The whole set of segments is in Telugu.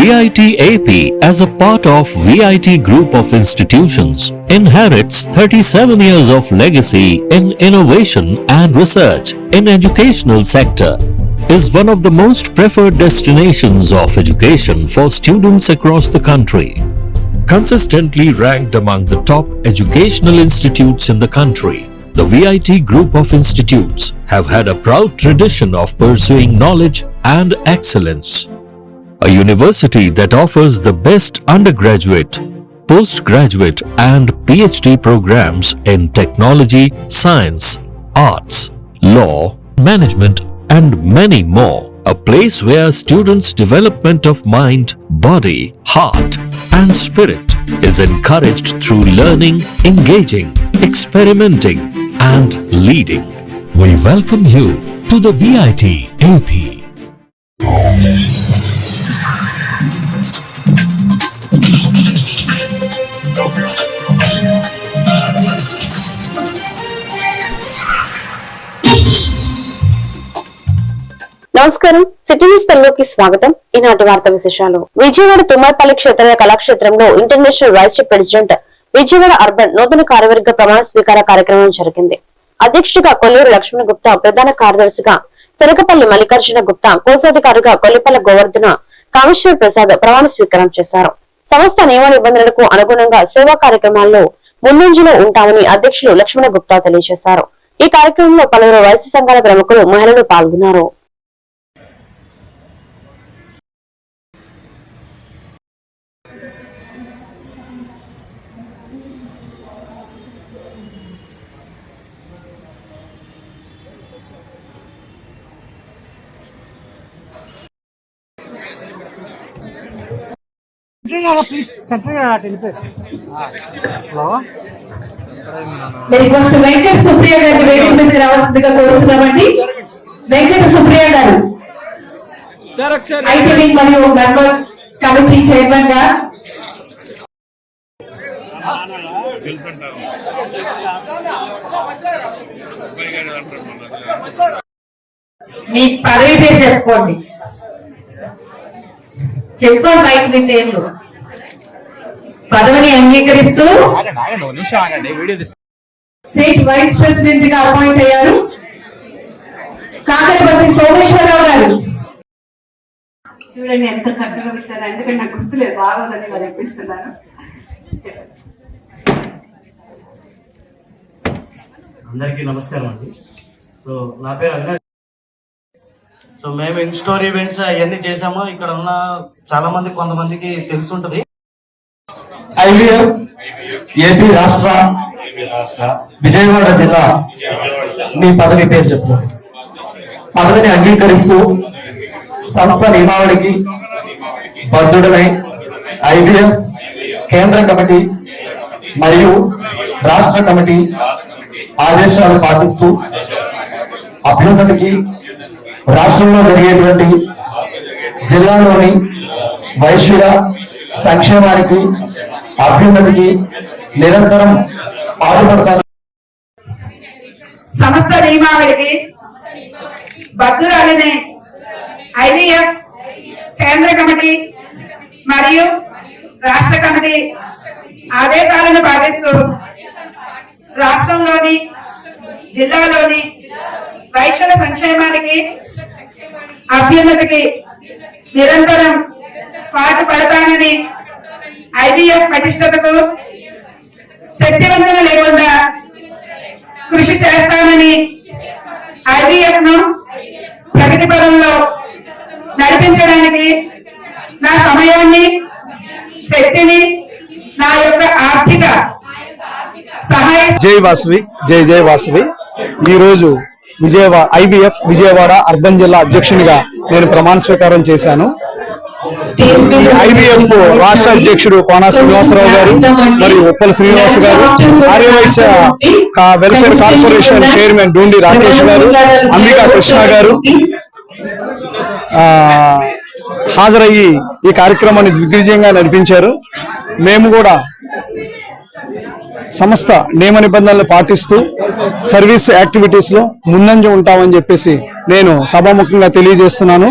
VIT AP, as a part of VIT Group of Institutions, inherits 37 years of legacy in innovation and research in educational sector, is one of the most preferred destinations of education for students across the country. Consistently ranked among the top educational institutes in the country, the VIT Group of Institutes have had a proud tradition of pursuing knowledge and excellence. A university that offers the best undergraduate, postgraduate and PhD programs in technology, science, arts, law, management and many more. A place where students' development of mind, body, heart and spirit is encouraged through learning, engaging, experimenting and leading. We welcome you to the VIT AP. నమస్కారం, సిటీ న్యూస్ తెలుగుకి స్వాగతం. ఈనాటి వార్తా విశేషాలు. విజయవాడ తుమ్మలపల్లి క్షేత్రీయ కళాక్షేత్రంలో international vice president Vijayawada urban నూతన కార్యవర్గ ప్రమాణ స్వీకార కార్యక్రమం జరిగింది. అధ్యక్షుడిగా కొల్లూరు లక్ష్మణ గుప్తా, ప్రధాన కార్యదర్శిగా శనగపల్లి మల్లికార్జున గుప్తా, కోశాధికారిగా కొల్లిపల్ల గోవర్ధన, కామేశ్వర్ ప్రసాద్ ప్రమాణ స్వీకారం చేశారు. సంస్థ నియమ నిబంధనలకు అనుగుణంగా సేవా కార్యక్రమాల్లో ముందంజలో ఉంటామని అధ్యక్షులు లక్ష్మణ గుప్తా తెలియజేశారు. ఈ కార్యక్రమంలో పలువురు వైసీ సంఘాల ప్రముఖులు, మహిళలు పాల్గొన్నారు. వెంకట సుప్రియ గారిని వేదిక మీదకి రావాల్సిందిగా కోరుతున్నామండి. వెంకట సుప్రియ గారు ఐటీ మరియు మెంబర్ కమిటీ చైర్మన్ గా మీ పదవి పేరు చెప్పుకోండి. చెప్పుకోండి బయట వింటేళ్ళు. పదవిని అంగీకరిస్తూ స్టేట్ వైస్ ప్రెసిడెంట్ గా అపాయింట్ అయ్యారు కాకరపతి సోమేశ్వరరావు గారు. చూడండి ఎంత చక్కగా ఇస్తారు. ఎందుకంటే నాకు గుర్తులేదు, బాగోదని ఇలా చెప్పిస్తున్నాను. అందరికీ నమస్కారం అండి. సో నా పేరు అవినాష్. సో మేము ఇన్స్టోర్ ఈవెంట్స్ అవన్నీ చేసాము. ఇక్కడ ఉన్న చాలా మంది, కొంతమందికి తెలుసుంటది. IVF ఏపీ రాష్ట్ర విజయవాడ జిల్లా. మీ పదవి పేరు చెప్పండి. పదవిని అంగీకరిస్తూ సంస్థ నియమావళికి బద్ధుడనై IVF కేంద్ర కమిటీ మరియు రాష్ట్ర కమిటీ ఆదేశాలు పాటిస్తూ అభ్యున్నతికి, రాష్ట్రంలో జరిగేటువంటి జిల్లాలోని వైశ్యుల సంక్షేమానికి, అభ్యున్నతికి నిరంతరం పాటుపడతారు. సంస్థ నియమావళికి బద్ధురాలినే IVF కేంద్ర కమిటీ మరియు రాష్ట్ర కమిటీ ఆదేశాలను పాటిస్తూ రాష్ట్రంలోని, జిల్లాలోని వైశ్యుల సంక్షేమానికి, అభ్యున్నతికి నిరంతరం పాటుపడతానని, IVF పటిష్టతకు శక్తివంచన లేకుండా కృషి చేస్తానని, IVF ను ప్రగతి పదంలో నడిపించడానికి నా సమయాన్ని, శక్తిని, నా యొక్క ఆర్థిక సహాయ. జై వాసవి, జై జై వాసవి. ఈ రోజు IVF విజయవాడ అర్బన్ జిల్లా అధ్యక్షునిగా నేను ప్రమాణ స్వీకారం చేశాను. IVF రాష్ట్ర అధ్యక్షుడు కోనా శ్రీనివాసరావు గారు మరియు ఉప్పల శ్రీనివాస్ గారు, Aryavaishya welfare corporation chairman Doondi Rakesh గారు, అంబికా కృష్ణ గారు హాజరయ్యి ఈ కార్యక్రమాన్ని దిగ్విజయంగా నడిపించారు. మేము కూడా సంస్థ నియమ నిబంధనలు పాటిస్తూ సర్వీస్ యాక్టివిటీస్ లో ముందంజ ఉంటామని చెప్పేసి నేను సభాముఖంగా తెలియజేస్తున్నాను.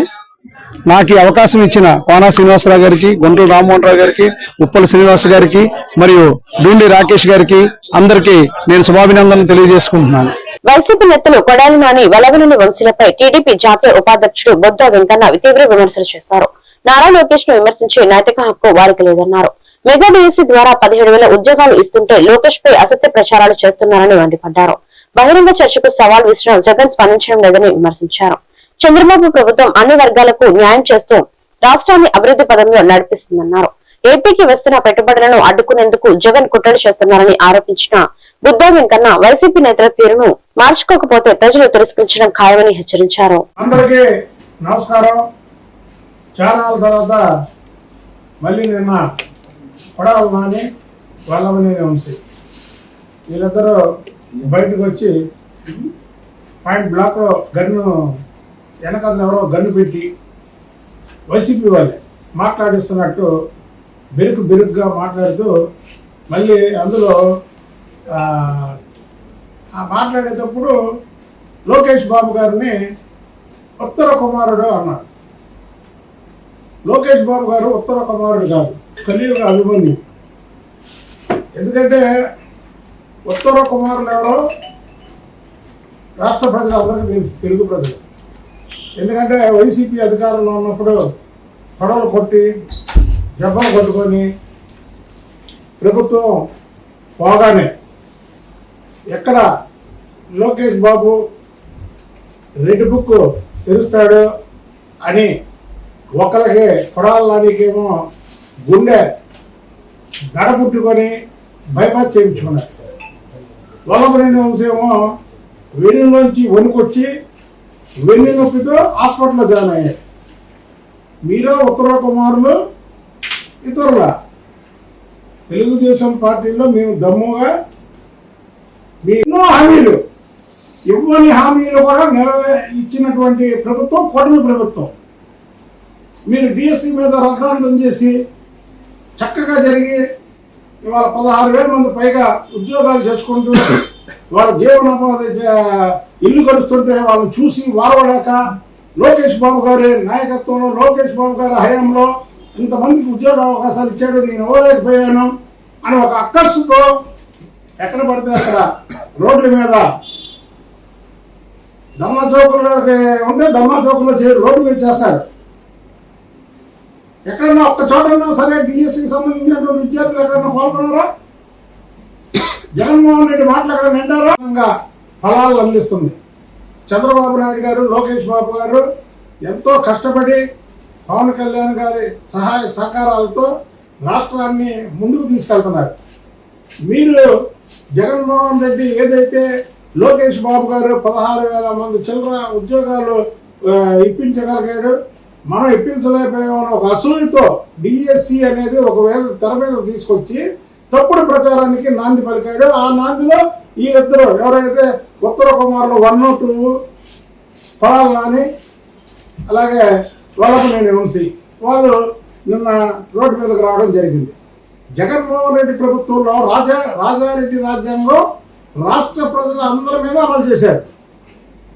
నాకు ఈ అవకాశం ఇచ్చిన కోనా శ్రీనివాసరావు గారికి, గుంటూరు రామ్మోహన్ రావు గారికి, ఉప్పల శ్రీనివాస్ గారికి మరియు డూండి రాకేష్ గారికి అందరికీ నేను శుభాభినందనలు తెలియజేసుకుంటున్నాను. వైసీపీ నేతలు కొడాలి నాని, వెలగనేని వంశీలపై టీడీపీ జాతీయ ఉపాధ్యక్షుడు బొద్దా వెంకన్న తీవ్ర విమర్శలు చేశారు. నారా లోకేష్ ను విమర్శించే నైతిక హక్కు వారికి లేదన్నారు. మెగా డిఎస్సీ ద్వారా 17,000 ఉద్యోగాలు ఇస్తుంటే లోకేష్ పై అసత్య ప్రచారాలు చేస్తున్నారని మండిపడ్డారు. బహిరంగ చర్చకు సవాల్ విసిరిన జగన్ స్పందించడం లేదని విమర్శించారు. చంద్రబాబు ప్రభుత్వం అన్ని వర్గాలకు న్యాయం చేస్తూ రాష్ట్రాన్ని అభివృద్ధి పదంలో నడిపిస్తుందన్నారు. ఏపీకి వస్తున్న పెట్టుబడులను అడ్డుకునేందుకు జగన్ కుట్రలు చేస్తున్నారని ఆరోపించిన బుద్ధా వెంకన్న వైసీపీ నేతల తీరును మార్చుకోకపోతే ప్రజలు తిరస్కరించడం ఖాయమని హెచ్చరించారు. అందరికీ నమస్కారం. చాలా తర్వాత మళ్ళీ నిన్న కొడాలి నాని, వెలగనేని వంశీ వీళ్ళిద్దరూ బయటకు వచ్చి పాయింట్ బ్లాక్లో గన్ను వెనకాల ఎవరో గన్ను పెట్టి వైసీపీ వాళ్ళే మాట్లాడిస్తున్నట్టు బెరుగ్గా మాట్లాడుతూ మళ్ళీ అందులో మాట్లాడేటప్పుడు లోకేష్ బాబు గారిని ఉత్తర కుమారుడు అన్నారు. లోకేష్ బాబు గారు ఉత్తర కుమారుడు కాదు, కలియుగ అభిమన్యు. ఎందుకంటే ఉత్తర కుమారులు ఎవరో రాష్ట్ర ప్రజలందరికీ తెలుసు, తెలుగు ప్రజలు. ఎందుకంటే వైసీపీ అధికారంలో ఉన్నప్పుడు పడవలు కొట్టి జబ్బలు కొట్టుకొని ప్రభుత్వం పోగానే ఎక్కడ లోకేష్ బాబు రెడ్ బుక్ తెరుస్తాడు అని ఒకరికి కొడాలి నానికేమో గుండె దడ పుట్టుకొని బైపాస్ చేయించుకున్నారు. వెలగనేని వంశేమో వెన్నులోంచి వణుకొచ్చి వెన్ను నొప్పితో హాస్పిటల్లో జాయిన్ అయ్యారు. మీరే ఉత్తర కుమారులు, ఇతరుల తెలుగుదేశం పార్టీలో మేము దమ్ముగా మీ ఎన్నో హామీలు ఇవ్వని హామీలు కూడా ఇచ్చినటువంటి ప్రభుత్వం కూటమి ప్రభుత్వం. మీరు డిఎస్సీ మీద రకాంతం చేసి చక్కగా జరిగి ఇవాళ 16,000 మంది పైగా ఉద్యోగాలు చేసుకుంటూ వాళ్ళ జీవనోపాధి ఇల్లు గడుస్తుంటే వాళ్ళని చూసి వారవడాక లోకేష్ బాబు గారి నాయకత్వంలో, లోకేష్ బాబు గారి హయాంలో ఇంతమందికి ఉద్యోగ అవకాశాలు ఇచ్చాడు, నేను ఇవ్వలేకపోయాను అని ఒక అక్కర్సుతో ఎక్కడ పడితే అక్కడ రోడ్ల మీద ధర్నా చౌకుల్లోకి ఉంటే ధర్నా చౌకుల్లో రోడ్డు మీద చేస్తారు. ఎక్కడన్నా ఒక్క చోటన్నా సరే డిఎస్సికి సంబంధించినటువంటి విద్యార్థులు ఎక్కడన్నా పాల్గొన్నారా? జగన్మోహన్ రెడ్డి మాటలు ఎక్కడ నిండారా? ఫలాలు అందిస్తుంది. చంద్రబాబు నాయుడు గారు, లోకేష్ బాబు గారు ఎంతో కష్టపడి పవన్ కళ్యాణ్ గారి సహాయ సహకారాలతో రాష్ట్రాన్ని ముందుకు తీసుకెళ్తున్నారు. మీరు జగన్మోహన్ రెడ్డి ఏదైతే లోకేష్ బాబు గారు 16,000 మంది చిల్లర ఉద్యోగాలు ఇప్పించగలిగాడు, మనం ఇప్పించలేకపోయామని ఒక అసూయతో డిఎస్సి అనేది ఒకవేళ తెర మీద తీసుకొచ్చి తప్పుడు ప్రచారానికి నాంది పలికాడు. ఆ నాందిలో ఈ ఇద్దరు ఎవరైతే ఉత్తర కుమారులు 1, 2 కొడాలి నాని అలాగే వెలగనేని వంశీ వాళ్ళు నిన్న రోడ్డు మీదకి రావడం జరిగింది. జగన్మోహన్ రెడ్డి ప్రభుత్వంలో రాజారెడ్డి రాజ్యాంగం రాష్ట్ర ప్రజల అందరి మీద అమలు చేశారు.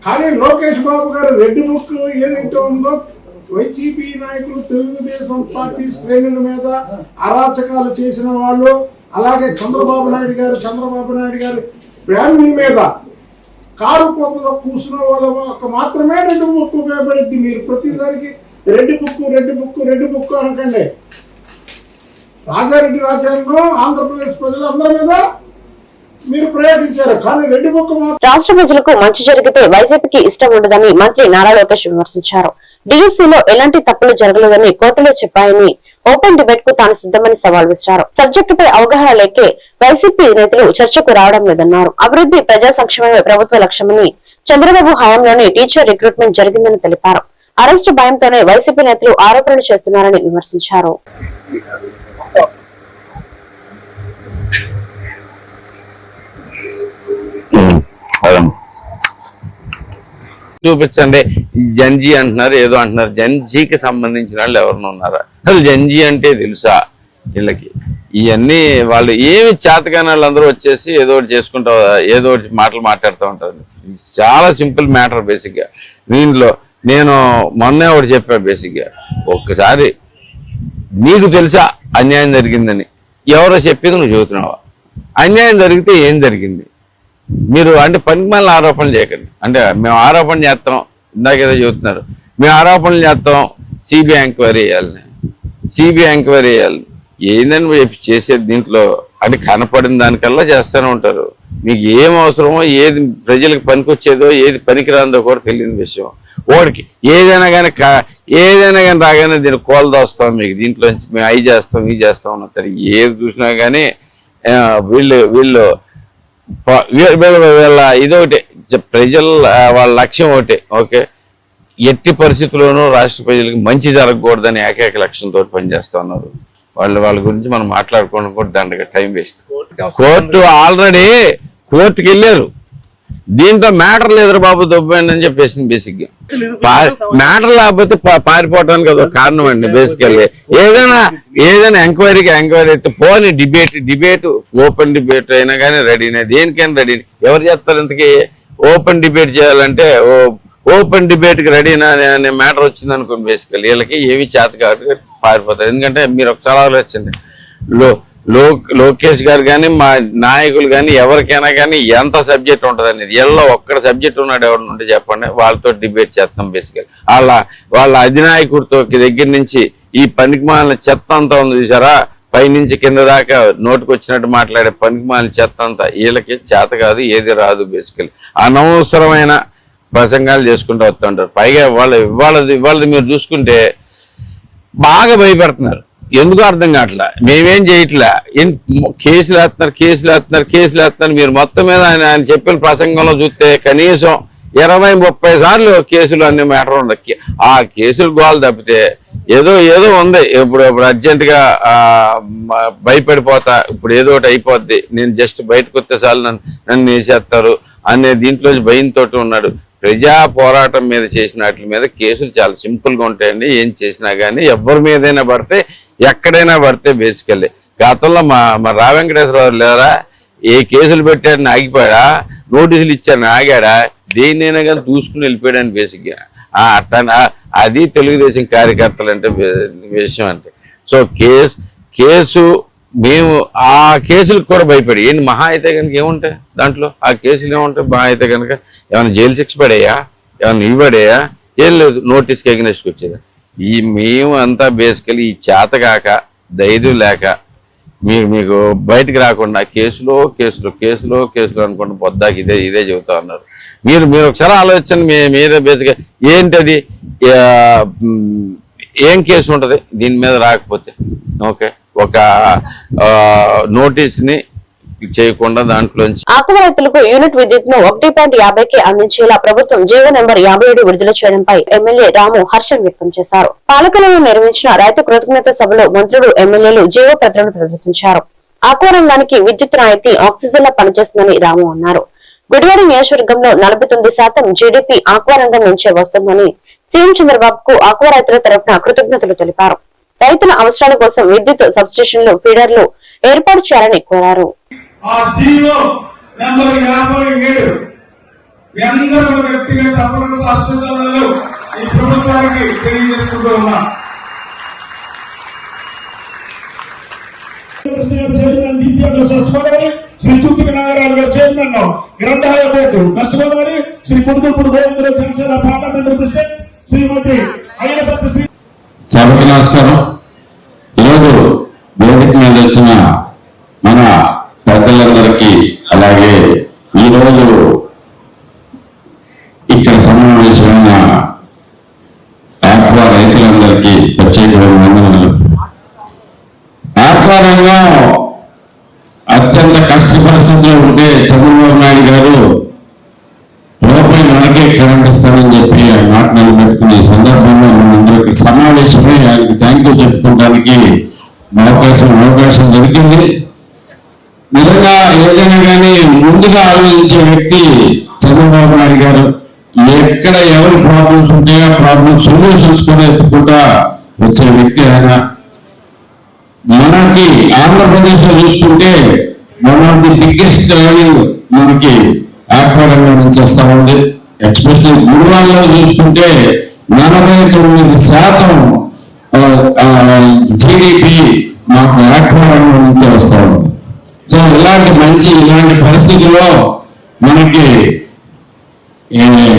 కానీ లోకేష్ బాబు గారు రెడ్ బుక్ ఏదైతే ఉందో వైసీపీ నాయకులు, తెలుగుదేశం పార్టీ శ్రేణుల మీద అరాచకాలు చేసిన వాళ్ళు, అలాగే చంద్రబాబు నాయుడు గారి ఫ్యామిలీ మీద కారు పోతలో కూర్చున్న వాళ్ళకు మాత్రమే రెడ్ బుక్ ఉపయోగపడింది. మీరు ప్రతిదానికి రెడ్ బుక్ అనకండి. రాజారెడ్డి రాజ్యాంగం ఆంధ్రప్రదేశ్ ప్రజలందరి మీద మీరు ప్రయోగించారు, కానీ రెడ్ బుక్ రాష్ట్ర ప్రజలకు మంచి జరిగితే వైసీపీకి ఇష్టం ఉండదని మంత్రి నారా లోకేష్ విమర్శించారు. డిఎస్సీలో ఎలాంటి తప్పులు జరగలేదని కోర్టులో చెప్పాయని ఓపెన్ డిబేట్ కు తాను సిద్ధమని సవాల్ విసిరారు. సబ్జెక్టుపై అవగాహన లేకే వైసీపీ నేతలు చర్చకు రావడం లేదన్నారు. అభివృద్ధి, ప్రజా సంక్షేమమే ప్రభుత్వ లక్ష్యమని, చంద్రబాబు హయాంలోనే టీచర్ రిక్రూట్మెంట్ జరిగిందని తెలిపారు. అరెస్టు భయంతోనే వైసీపీ నేతలు ఆరోపణలు చేస్తున్నారని విమర్శించారు. చూపించండి. జన్జీ అంటున్నారు, ఏదో అంటున్నారు. జన్జీకి సంబంధించిన వాళ్ళు ఎవరైనా ఉన్నారా? అసలు జన్జీ అంటే తెలుసా వీళ్ళకి? ఇవన్నీ వాళ్ళు ఏమి చేతకాని వాళ్ళందరూ వచ్చేసి ఏదో ఒకటి చేసుకుంటా, ఏదో ఒకటి మాటలు మాట్లాడుతూ ఉంటారు. చాలా సింపుల్ మ్యాటర్. బేసిక్గా దీంట్లో నేను మొన్నే ఒకటి చెప్పా బేసిక్గా, ఒక్కసారి నీకు తెలుసా అన్యాయం జరిగిందని, ఎవరో చెప్పింది నువ్వు చెబుతున్నావా? అన్యాయం జరిగితే ఏం జరిగింది? మీరు అంటే పనికిమాలిన ఆరోపణలు చేయకండి. అంటే మేము ఆరోపణ చేస్తాం, ఇందాకేదో చెబుతున్నారు, మేము ఆరోపణలు చేస్తాం, సిబిఐ ఎంక్వైరీ వేయాలని. సిబిఐ ఎంక్వైరీ వేయాలి ఏందని చేసేది దీంట్లో? అంటే కనపడిన దానికల్లా చేస్తూనే ఉంటారు. మీకు ఏం అవసరమో, ఏది ప్రజలకు పనికొచ్చేదో, ఏది పనికిరాందో కూడా తెలియని విషయం. ఓడికి ఏదైనా కానీ రాగానే దీన్ని కోల్దోస్తాం, మీకు దీంట్లోంచి మేము అవి చేస్తాం ఇవి చేస్తాం అన్నారు. ఏది చూసినా కానీ వీళ్ళు ఇదొకటి ప్రజల వాళ్ళ లక్ష్యం ఒకటి. ఓకే, ఎట్టి పరిస్థితుల్లోనూ రాష్ట్ర ప్రజలకు మంచి జరగకూడదని ఏకైక లక్ష్యంతో పనిచేస్తా ఉన్నారు. వాళ్ళ గురించి మనం మాట్లాడుకోవడం కూడా దండగా టైం వేస్ట్. కోర్టు ఆల్రెడీ కోర్టుకి వెళ్ళారు, దీంట్లో మ్యాటర్ లేదు బాబు దొబ్బైంది అని చెప్పేసింది. బేసిక్గా మ్యాటర్ లేకపోతే పారిపోవటానికి అదొక కారణం అండి. బేసికల్లీ ఏదైనా ఎంక్వైరీ అయితే పోనీ డిబేట్ ఓపెన్ డిబేట్ అయినా కానీ రెడీనే, దేనికైనా రెడీ. ఎవరు చేస్తారు ఇంతకీ? ఓపెన్ డిబేట్ చేయాలంటే ఓపెన్ డిబేట్కి రెడీనా అనే మ్యాటర్ వచ్చింది అనుకోండి. బేసికల్లీ వీళ్ళకి ఏమి చేత కాబట్టి పారిపోతారు. ఎందుకంటే మీరు ఒకసారి ఆలోచించండి, లోకేష్ గారు కానీ మా నాయకులు కానీ ఎవరికైనా కానీ ఎంత సబ్జెక్ట్ ఉంటుంది అనేది. వీళ్ళలో ఒక్కడ సబ్జెక్ట్ ఉన్నాడు ఎవరు ఉంటే చెప్పండి, వాళ్ళతో డిబేట్ చేస్తాం. బేసికల్లీ వాళ్ళ అధినాయకుడితో దగ్గర నుంచి ఈ పనికిమాలిన చెత్త అంతా ఉంది చూసారా, పైనుంచి కింద దాకా నోటుకు వచ్చినట్టు మాట్లాడే పనికిమాలిన చెత్త అంతా వీళ్ళకి చేత కాదు, ఏది రాదు. బేసికల్లీ అనవసరమైన ప్రసంగాలు చేసుకుంటూ వస్తుంటారు. పైగా ఇవాళది మీరు చూసుకుంటే బాగా భయపెడుతున్నారు. ఎందుకు అర్థం కావట్లా, మేమేం చేయట్లా, కేసులు వేస్తున్నారు. మీరు మొత్తం మీద ఆయన చెప్పిన ప్రసంగంలో చూస్తే కనీసం 20-30 సార్లు కేసులు అనే మ్యాటర్ ఉంది. ఆ కేసులు గోలు తప్పితే ఏదో ఉంది. ఇప్పుడు అర్జెంటుగా భయపడిపోతా, ఇప్పుడు ఏదో ఒకటి అయిపోద్ది, నేను జస్ట్ బయటకు వస్తే చాలు నన్ను వేసేస్తారు అనే దీంట్లో భయంతో ఉన్నాడు. ప్రజా పోరాటం మీద చేసిన వాటి మీద కేసులు చాలా సింపుల్గా ఉంటాయండి. ఏం చేసినా కానీ ఎవరి మీదైనా పడితే ఎక్కడైనా పడితే బేసికల్లీ గతంలో మా రా వెంకటేశ్వరరావు లేరా, ఏ కేసులు పెట్టాడని ఆగిపోయాడా, నోటీసులు ఇచ్చాడని ఆగాడా, దేన్నైనా కానీ చూసుకుని వెళ్ళిపోయాడని బేసిక్గా అట్లా. అది తెలుగుదేశం కార్యకర్తలు అంటే విషయం అంటే. సో కేసు మేము ఆ కేసులకు కూడా భయపడి ఏంటి మహా అయితే కనుక ఏముంటాయి దాంట్లో, ఆ కేసులు ఏముంటాయి మహా అయితే కనుక ఏమైనా జైలు శిక్ష పడేయా, ఏమైనా ఇవ్వడేయా, ఏం లేదు, నోటీస్కి ఎగ్నెస్ట్కి వచ్చేదా. మేము అంతా బేసికలీ ఈ చేతగాక ధైర్యం లేక మీకు బయటకు రాకుండా కేసులో అనుకుంటే పొద్దాకి ఇదే చెబుతా ఉన్నారు. మీరు ఒకసారి ఆలోచించండి, మీరే బేసిక్గా ఏంటది, ఏం కేసు ఉంటుంది దీని మీద రాకపోతే? ఓకే, ఒక నోటీస్ ని చేయకుండా దాంట్లోంచి ఆక్వా రైతులకు యూనిట్ విద్యుత్ ను 1.50కి అందించేలా ప్రభుత్వం జీవో నెంబర్ 57 విడుదల చేయడంపై ఎమ్మెల్యే రాము హర్షం వ్యక్తం చేశారు. పాలకులను నిర్వహించిన రైతు కృతజ్ఞత సభలో మంత్రులు, ఎమ్మెల్యేలు జీవో పత్రాలను ప్రదర్శించారు. ఆక్వా రంగానికి విద్యుత్ రాయితీ ఆక్సిజన్ లా పనిచేస్తుందని రాము అన్నారు. గుడివాడ నియోజకవర్గంలో 49% జీడీపీ ఆక్వా రంగం నుంచే వస్తుందని సీఎం చంద్రబాబుకు ఆక్వా రైతుల తరఫున కృతజ్ఞతలు తెలిపారు. రైతుల అవసరాల కోసం విద్యుత్ సబ్స్టేషన్లు, ఫీడర్లు ఏర్పాటు చేయాలని కోరారు. ఆ జీవో నెంబర్ 57 మీ అందరూ వ్యక్తిగత అపరాధ అస్పృశ్యాలు ఈ ప్రభుత్వానికి తెలియజేసుకుంటూ ఉన్నా. శ్రీ చుట్టుకి నగరాలు గారు చైర్మన్, గ్రంథాలయ బోర్డు కష్టపడాలి, శ్రీ ముడుగుపూడి గోవిందరావు జనసేన పార్లమెంటరీ ప్రెసిడెంట్ శ్రీమతి అయ్యపతి శ్రీ. సభకి నమస్కారం. ఈరోజు వేదిక మీద వచ్చిన మన పెద్దలందరికీ, అలాగే ఈరోజు ఇక్కడ సమావేశమైన ఆక్వా రైతులందరికీ ప్రత్యేకమైన వందనాలు. ఆక్వా రంగం అత్యంత కష్ట పరిస్థితుల్లో ఉంటే చంద్రబాబు నాయుడు గారు రూపాయి మనకే కరెంట్ ఇస్తానని చెప్పి ఆ మాట నిలబెట్టుకునే సందర్భంలో మనందరికీ సమావేశమై ఆయనకి థ్యాంక్ యూ చెప్పుకోవడానికి అవకాశం దొరికింది. నిజంగా ఏదైనా కానీ ముందుగా ఆలోచించే వ్యక్తి చంద్రబాబు నాయుడు గారు. ఎక్కడ ఎవరి ప్రాబ్లమ్స్ ఉంటాయో ఆ ప్రాబ్లమ్ సొల్యూషన్స్ కూడా ఎత్తుకుంటా వచ్చే వ్యక్తి ఆయన. మనకి ఆంధ్రప్రదేశ్ లో చూసుకుంటే one of the biggest earning మనకి ఆక్వా రంగం నుంచి వస్తా ఉంది. ఎస్పెషల్లీ గుడివాడలో చూసుకుంటే 49% జీడిపి మాకు ఆక్వారంగం నుంచి వస్తూ ఉంది. సో ఇలాంటి పరిస్థితుల్లో మనకి ఎన్ని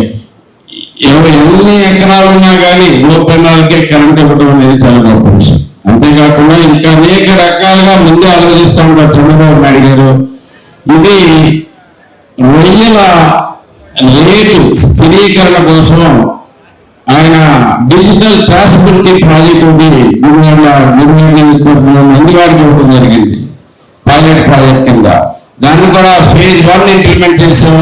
ఎకరాలు ఉన్నా కానీ లోపలకే కరెంట్ ఇవ్వడం అనేది చాలా గొప్ప విషయం. అంతేకాకుండా ఇంకా అనేక రకాలుగా ముందే ఆలోచిస్తూ ఉంటారు చంద్రబాబు నాయుడు గారు. ఇది రొయ్యల రేటు స్థిరీకరణ కోసం ఆయన డిజిటల్ ట్రాన్స్పోర్టింగ్ ప్రాజెక్ట్ ఒకటి అందుబాటులో ఇవ్వడం జరిగింది పైలట్ ప్రాజెక్ట్ కింద. దాన్ని కూడా ఫేజ్ 1 ఇంప్లిమెంట్ చేసాం.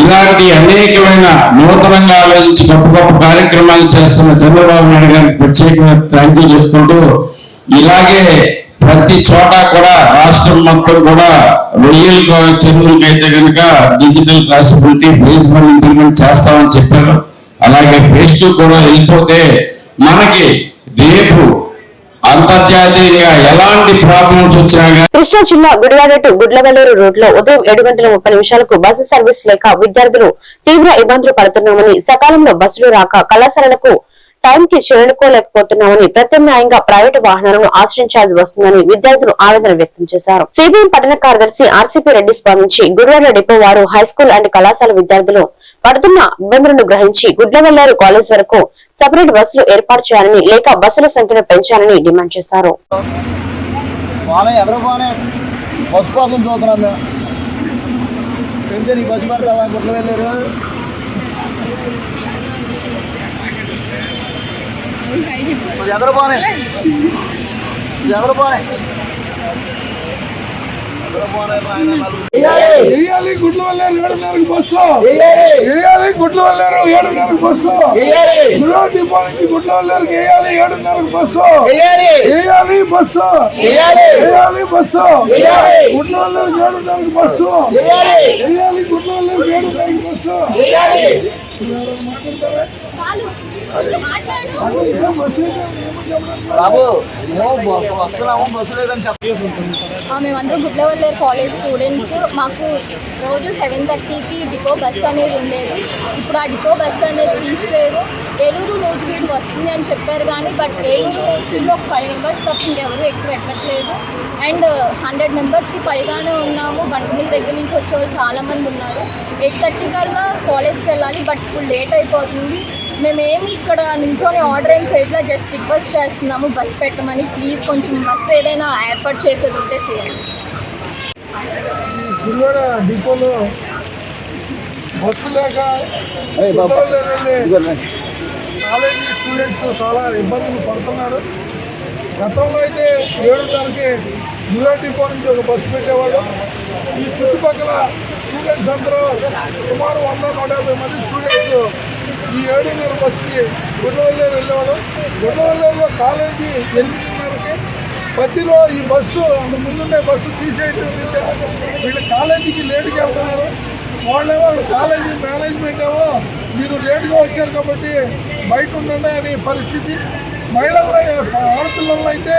ఇలాంటి అనేకమైన నూతనంగా ఆలోచించి గొప్ప గొప్ప కార్యక్రమాలు చేస్తున్న చంద్రబాబు నాయుడు గారికి ప్రత్యేకంగా థ్యాంక్ యూ చెప్పుకుంటూ, ఇలాగే ప్రతి చోట కూడా రాష్ట్రం మొత్తం కూడా రొయ్యల చెరువులకైతే కనుక డిజిటల్ ట్రాన్స్పోర్టింగ్ ఫేజ్ 1 ఇంప్లిమెంట్ చేస్తామని చెప్పారు. అలాగే ఫేజ్ 2 కూడా వెళ్ళిపోతే మనకి రేపు అంతర్జాతీయంగా ఎలాంటి ప్రాబ్లమ్స్ వచ్చినా కృష్ణా జిల్లా గుడివాడ టు గుడ్లవల్లూరు రోడ్ లో ఉదయం 7:30 బస్సు సర్వీస్ లేక విద్యార్థులు తీవ్ర ఇబ్బందులు పడుతున్నామని, సకాలంలో బస్సులు రాక కళాశాలలకు టైంకి చేరుకోలేకపోతున్నామని, ప్రత్యామ్నాయంగా ప్రైవేటు వాహనాలను ఆశ్రయించాల్సి వస్తుందని విద్యార్థులు ఆవేదన వ్యక్తం చేశారు. సిపిఎం పట్టణ కార్యదర్శి ఆర్సీపీ రెడ్డి స్పందించి గుడివాడ డిపో వారు హైస్కూల్ అండ్ కళాశాల విద్యార్థులు పడుతున్న ఇబ్బందులను గ్రహించి గుడ్లవల్లేరు కాలేజ్ వరకు సెపరేట్ బస్సులు ఏర్పాటు చేయాలని, లేక బస్సుల సంఖ్యను పెంచాలని డిమాండ్ చేశారు. వేయాలి గుడ్లవల్లేరు 7:30 బస్సు, వేయాలి గుడ్లవల్లేరు 7:30 బస్సు, డిపో నుంచి గుడ్లవల్లేరుకి వేయాలి 7:30 బస్సు, వేయాలి బస్సు, వేయాలి బస్సు, గుడ్లవల్లేరు 7:30 బస్సు, వేయాలి గుడ్లవల్లేరు 7:30 బస్సు. మేమందరం గుడ్లవల్లేరు కాలేజ్ స్టూడెంట్స్. మాకు రోజు 7:30కి డిపో బస్ అనేది ఉండేది. ఇప్పుడు ఆ డిపో బస్ అనేది తీసేరు. ఏలూరు నూజివీడు వస్తుంది అని చెప్పారు కానీ ఏలూరు నూజివీడులో ఒక 5 మెంబర్స్ తప్ప ఇంకెవరు ఎక్కువ ఎక్కట్లేదు. అండ్ 100 మెంబర్స్కి పైగానే ఉన్నాము. బండిమిల్ దగ్గర నుంచి వచ్చేవాళ్ళు చాలామంది ఉన్నారు. 8:30 కల్లా కాలేజ్కి వెళ్ళాలి, బట్ ఇప్పుడు లేట్ అయిపోతుంది. మేమేమి ఇక్కడ నించొని ఆర్డర్ ఏం చేయట్లా, జస్ట్ రిక్వెస్ట్ చేస్తున్నాము బస్ పెట్టమని. ప్లీజ్ కొంచెం బస్ ఏదైనా ఏర్పాటు చేసేది ఉంటే చేయండి. గుడివాడ డిపోలో బస్సు లేక కాలేజీ స్టూడెంట్స్ చాలా ఇబ్బందులు పడుతున్నారు. గతంలో అయితే 7:30కి గుడివాడ డిపో నుంచి ఒక బస్సు పెట్టేవాళ్ళు. ఈ చుట్టుపక్కల స్టూడెంట్స్ అందరూ సుమారు 100-150 మంది స్టూడెంట్స్ ఈ 7:30 బస్సుకి గుడ్లవల్లేరు వెళ్ళేవాడు. గుడ్లవల్లేరులో కాలేజీ 8:30కి మధ్యలో ఈ బస్సు అంత ముందుండే బస్సు తీసేయటం వీళ్ళు కాలేజీకి లేటుగా వెళ్తున్నారు. వాళ్ళేమో కాలేజీ మేనేజ్మెంట్ ఏమో మీరు లేటుగా వచ్చారు కాబట్టి బయట ఉండండి అనే పరిస్థితి. మహిళలు ఆడపిల్లలు అయితే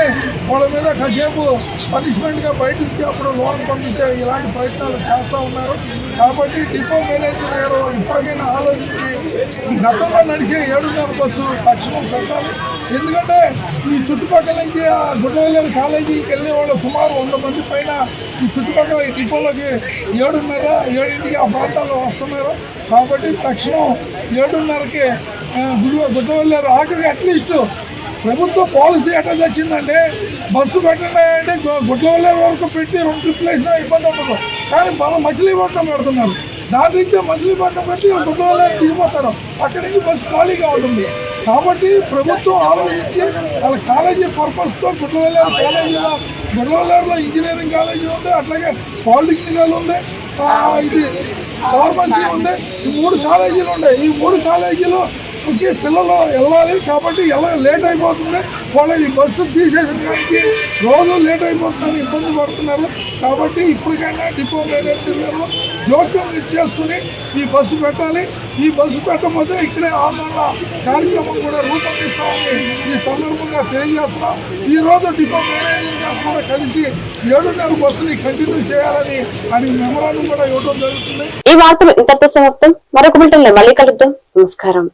వాళ్ళ మీద కాసేపు పనిష్మెంట్గా బయట ఇచ్చి అప్పుడు లోన్ పంపించే ఇలాంటి ప్రయత్నాలు చేస్తూ ఉన్నారు. కాబట్టి డిపో మేనేజర్ గారు ఇప్పటికైనా ఆలోచించి గతంలో నడిచే 7:30 బస్సు తక్షణం పెట్టాలి. ఎందుకంటే ఈ చుట్టుపక్కల నుంచి ఆ గుడ్లవల్లేరు కాలేజీకి వెళ్ళే వాళ్ళు సుమారు 100 మంది పైన ఈ చుట్టుపక్కల ఈ డిపోలోకి 7:30-7ంటికి ఆ ప్రాంతాల్లో వస్తున్నారు. కాబట్టి తక్షణం 7:30కి గుడ్లవల్లేరు ఆఖరికి అట్లీస్ట్ ప్రభుత్వ పాలసీ ఎట్లా తెచ్చిందంటే బస్సు పెట్టండి అంటే గుడ్లవల్లేరు వరకు పెట్టి 2 ట్రిప్లు వేసినా ఇబ్బంది ఉండదు. కానీ మనం మచిలీపట్నం పెడుతున్నారు. దాని నుంచి మచిలీపట్నం పెట్టి గుడ్లవల్లేరు దిగిపోతారు. అక్కడి నుంచి బస్సు ఖాళీగా ఉంటుంది. కాబట్టి ప్రభుత్వం ఆలోచించి వాళ్ళ కాలేజీ పర్పస్తో గుడ్లవల్లేరులో ఇంజనీరింగ్ కాలేజీ ఉంది, అట్లాగే పాలిటెక్నికల్ ఉంది, ఇది ఫార్మసీ ఉంది. ఈ 3 కాలేజీలు ఉన్నాయి. ఈ 3 కాలేజీలు పిల్లలు వెళ్ళాలి కాబట్టి లేట్ అయిపోతుంది. వాళ్ళు ఈ బస్సు తీసేసడానికి రోజు లేట్ అయిపోతుందని ఇబ్బంది పడుతున్నారు. కాబట్టి ఇప్పటికైనా డిపో మేనేజర్ జోక్యం చేసుకుని ఈ బస్సు పెట్టాలి. ఈ బస్సు పెట్టకపోతే ఇక్కడే ఆందోళన కార్యక్రమం కూడా రూపొందిస్తామని ఈ సందర్భంగా తెలియజేస్తున్నాం. ఈ రోజు డిపో మేనేజర్ గారు కూడా కలిసి 7:30 బస్సుని కంటిన్యూ చేయాలని అని మెమరాండం కూడా ఇవ్వడం జరుగుతుంది. ఈ వార్తలు ఇంతటితో సమాప్తం. మరొక బులెటిన్లో మళ్ళీ కలుద్దాం. నమస్కారం.